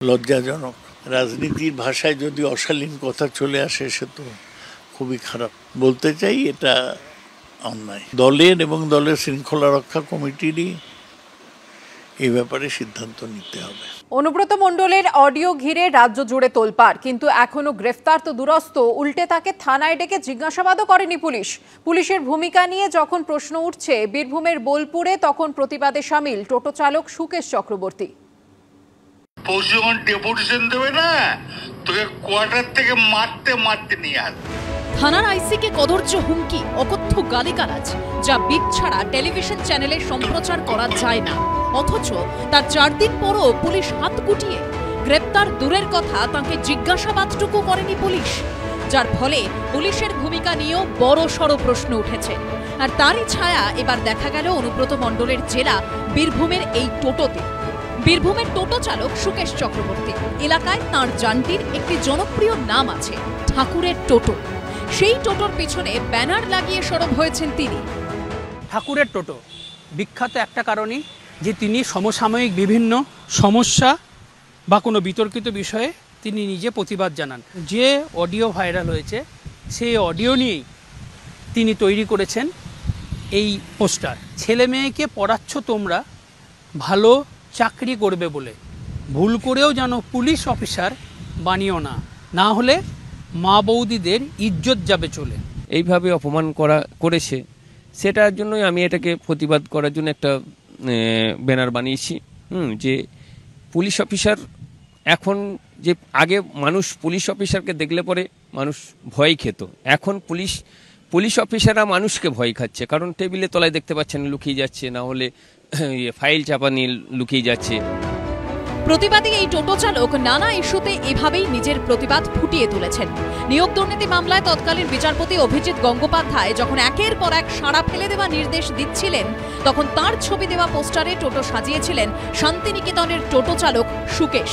লজ্জাজনক। রাজনীতির ভাষায় যদি অশালীন কথা চলে আসে সে তো খুবই খারাপ। বলতে চাই এটা অন্যায়। দলের এবং দলের শৃঙ্খলা রক্ষা কমিটিরই এই ব্যাপারে সিদ্ধান্ত নিতে হবে। অনুব্রত মণ্ডলের অডিও ঘিরে রাজ্য জুড়ে তোলপাড়, কিন্তু এখনো গ্রেফতার তো দুরস্ত, উল্টে তাকে থানায় ডেকে জিজ্ঞাসাবাদও করেনি পুলিশ। পুলিশের ভূমিকা নিয়ে যখন প্রশ্ন উঠছে বীরভূমের বোলপুরে, তখন প্রতিবাদে সামিল টোটো চালক সুকেশ চক্রবর্তী। যখন ডেপুটেশন দেবে না, তোকে কোয়ার্টার থেকে মারতে মারতে নিয়ে আসবে। থানার আইসিকে কদর্য হুমকি, অকথ্য গালিগালাজ, যা বিপ ছাড়া টেলিভিশন চ্যানেলে সম্প্রচার করা যায় না। অথচ তার 4 দিন পরও পুলিশ হাত গুটিয়ে গ্রেপ্তার দূরের কথা, তাকে জিজ্ঞাসাবাদটুকু করেনি পুলিশ, যার ফলে পুলিশের ভূমিকা নিয়েও বড় সড় প্রশ্ন উঠেছে। আর তারই ছায়া এবার দেখা গেল অনুব্রত মণ্ডলের জেলা বীরভূমের এই টোটোতে। বীরভূমের টোটো চালক সুকেশ চক্রবর্তী এলাকায় তাঁর যানটির একটি জনপ্রিয় নাম আছে, ঠাকুরের টোটো। সেই টোটোর পিছনে ব্যানার লাগিয়ে সরব হয়েছেন তিনি। ঠাকুরের টোটো বিখ্যাত একটা কারণেই যে তিনি সমসাময়িক বিভিন্ন সমস্যা বা কোনো বিতর্কিত বিষয়ে তিনি নিজে প্রতিবাদ জানান। যে অডিও ভাইরাল হয়েছে সেই অডিও নিয়েই তিনি তৈরি করেছেন এই পোস্টার। ছেলে মেয়েকে পড়াচ্ছ তোমরা ভালো চাকরি করবে বলে, ভুল করেও যেন পুলিশ অফিসার বানিও না, না হলে মা বৌদিদের ইজ্জত যাবে চলে। এইভাবে অপমান করেছে, সেটার জন্যই আমি এটাকে প্রতিবাদ করার জন্য একটা ব্যানার বানিয়েছি। যে পুলিশ অফিসার এখন, যে আগে মানুষ পুলিশ অফিসারকে দেখলে পরে মানুষ ভয় খেত, এখন পুলিশ অফিসাররা মানুষকে ভয় খাচ্ছে। কারণ টেবিলে তলায় দেখতে পাচ্ছেন লুকিয়ে যাচ্ছে, না হলে ফাইল চাপা নিয়ে লুকিয়ে যাচ্ছে। প্রতিবাদী এই টোটো চালক নানা ইস্যুতে এভাবেই নিজের প্রতিবাদ ফুটিয়ে তুলেছেন। নিয়োগ দুর্নীতি মামলায় তৎকালীন বিচারপতি অভিজিৎ গঙ্গোপাধ্যায় যখন একের পর এক সাড়া ফেলে দেওয়া নির্দেশ দিচ্ছিলেন, তখন তার ছবি দেওয়া পোস্টারে টোটো সাজিয়েছিলেন শান্তিনিকেতনের টোটো চালক সুকেশ।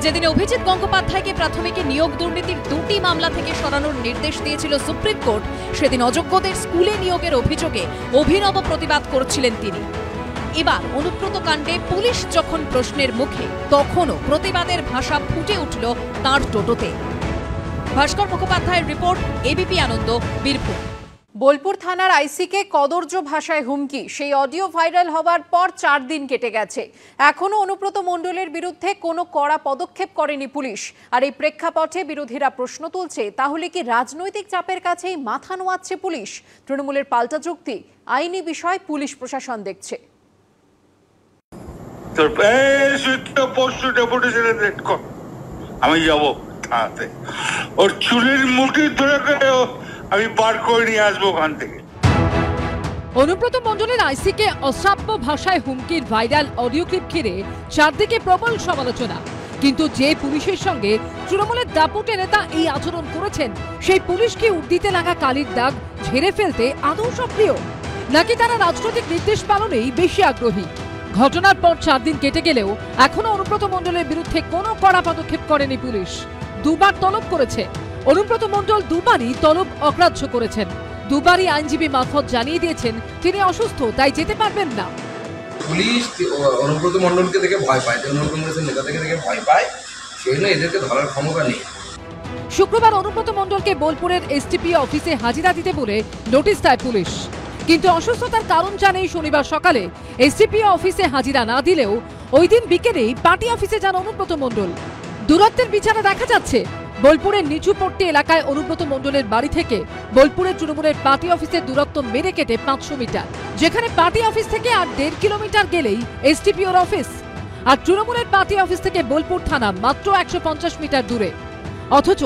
যেদিন অভিজিৎ গঙ্গোপাধ্যায়কে প্রাথমিকে নিয়োগ দুর্নীতির 2টি মামলা থেকে সরানোর নির্দেশ দিয়েছিল সুপ্রিম কোর্ট, সেদিন অযোগ্যদের স্কুলে নিয়োগের অভিযোগে অভিনব প্রতিবাদ করছিলেন তিনি। এবার অনুব্রত কাণ্ডে পুলিশ যখন প্রশ্নের মুখে, তখনও প্রতিবাদের ভাষা ফুটে উঠল তাঁর টোটোতে। ভাস্কর মুখোপাধ্যায়ের রিপোর্ট, এবিপি আনন্দ, বীরভূম। বোলপুর থানার আইসিকে কদর্য ভাষায় হুমকি, সেই অডিও ভাইরাল হওয়ার পর 4 দিন কেটে গেছে, এখনো অনুব্রত মণ্ডলের বিরুদ্ধে কোনো কড়া পদক্ষেপ করেনি পুলিশ। আর এই প্রেক্ষাপটে বিরোধীরা প্রশ্ন তুলছে, তাহলে কি রাজনৈতিক চাপের কাছেই মাথা নোয়াচ্ছে পুলিশ? তৃণমূলের পাল্টা যুক্তি, আইনি বিষয় পুলিশ প্রশাসন দেখছে। আমি যাবো থানাতে, ওর চুলের মুঠি ধরে আমি পার করে নিয়ে আসবো ওখান থেকে। অনুব্রত মণ্ডলের আইসিকে অশ্রাব্য ভাষায় হুমকির ভাইরাল অডিও ক্লিপ ঘিরে চারদিকে প্রবল সমালোচনা। কিন্তু যে পুলিশের সঙ্গে তৃণমূলের দাপুটে নেতা এই আচরণ করেছেন, সেই পুলিশকে উর্দিতে লাগা কালির দাগ ঝেড়ে ফেলতে আদৌ সক্রিয়, নাকি তারা রাজনৈতিক নির্দেশ পালনেই বেশি আগ্রহী? ঘটনার পর 4 দিন কেটে গেলেও এখনো অনুব্রত মণ্ডলের বিরুদ্ধে কোনো কড়া পদক্ষেপ করেনি পুলিশ। 2বার তলব করেছে অনুব্রত মণ্ডল, 2বারই তলব অগ্রাহ্য করেছেন। 2বারই আইনজীবী মারফত জানিয়ে দিয়েছেন তিনি অসুস্থ, তাই যেতে পারবেন না। পুলিশ অনুব্রত মণ্ডলকে দেখে ভয় পায়, তৃণমূল কংগ্রেসের নেতাদেরকে দেখে ভয় পায়, সেই জন্য এদেরকে ধরার ক্ষমতা নেই। শুক্রবার অনুব্রত মণ্ডলকে বোলপুরের এসটিপিও অফিসে হাজিরা দিতে বলে নোটিশ দেয় পুলিশ, কিন্তু অসুস্থতার কারণ জানেই শনিবার সকালে এসটিপিও অফিসে হাজিরা না দিলেও ওই দিন বিকেলেই পার্টি অফিসে যান অনুব্রত মণ্ডল। দূরত্বের বিচারে দেখা যাচ্ছে বোলপুরের নিচুপট্টি এলাকায় অনুব্রত মণ্ডলের বাড়ি থেকে বোলপুরের তৃণমূলের পার্টি অফিসের দূরত্ব মেরে কেটে 500 মিটার, যেখানে পার্টি অফিস থেকে আর 1.5 কিলোমিটার গেলেই এসটিপিওর অফিস। আর তৃণমূলের পার্টি অফিস থেকে বোলপুর থানা মাত্র 150 মিটার দূরে। অথচ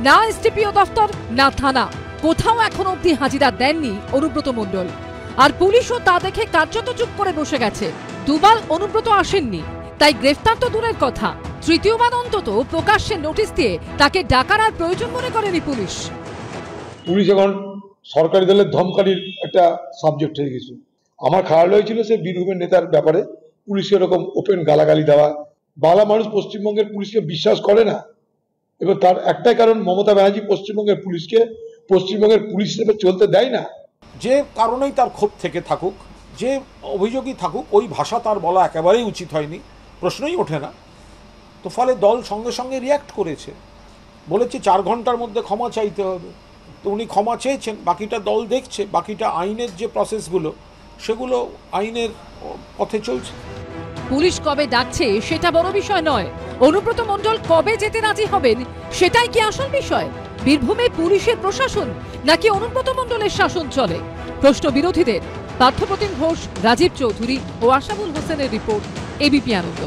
না এসটিপিও দফতর না থানা, কোথাও এখন অবধি হাজিরা দেননি অনুব্রত মণ্ডল। আর পুলিশও তা দেখে কার্যত চুপ করে বসে গেছে। 2বার অনুব্রত আসেননি, তাই গ্রেফতার তো দূরের কথা, 3য়বার অন্তত প্রকাশ্যে নোটিশ দিয়ে তাকে ডাকার আর প্রয়োজন মনে করেনি পুলিশ। পুলিশ এখন সরকারি দলের ধমকারির একটা সাবজেক্ট হয়ে গেছে। আমার খারাপ লেগেছিল সে বীরভূমের নেতার ব্যাপারে পুলিশকে এরকম ওপেন গালাগালি দেওয়া। বাংলা মানুষ পশ্চিমবঙ্গের পুলিশকে বিশ্বাস করে না, এবং তার একটাই কারণ, মমতা ব্যানার্জি পশ্চিমবঙ্গের পুলিশকে পশ্চিমবঙ্গের পুলিশ হিসেবে চলতে দেয় না। যে কারণেই তার ক্ষোভ থেকে থাকুক, যে অভিযোগই থাকুক, ওই ভাষা তার বলা একেবারেই উচিত হয়নি, প্রশ্নই ওঠে না। তো ফলে দল সঙ্গে সঙ্গে রিয়্যাক্ট করেছে, বলেছে 4 ঘন্টার মধ্যে ক্ষমা চাইতে হবে। তো উনি ক্ষমা চেয়েছেন, বাকিটা দল দেখছে, বাকিটা আইনের যে প্রসেসগুলো সেগুলো আইনের পথে চলছে। পুলিশ কবে ডাকছে সেটা বড় বিষয় নয়, অনুব্রত মণ্ডল কবে যেতে রাজি হবেন সেটাই কি আসল বিষয়? বীরভূমে পুলিশের প্রশাসন নাকি অনুব্রত মণ্ডলের শাসন চলে? প্রশ্ন বিরোধীদের। পার্থপ্রতিম ঘোষ, রাজীব চৌধুরী ও আশাবুল হোসেনের রিপোর্ট, এবিপি আনন্দ।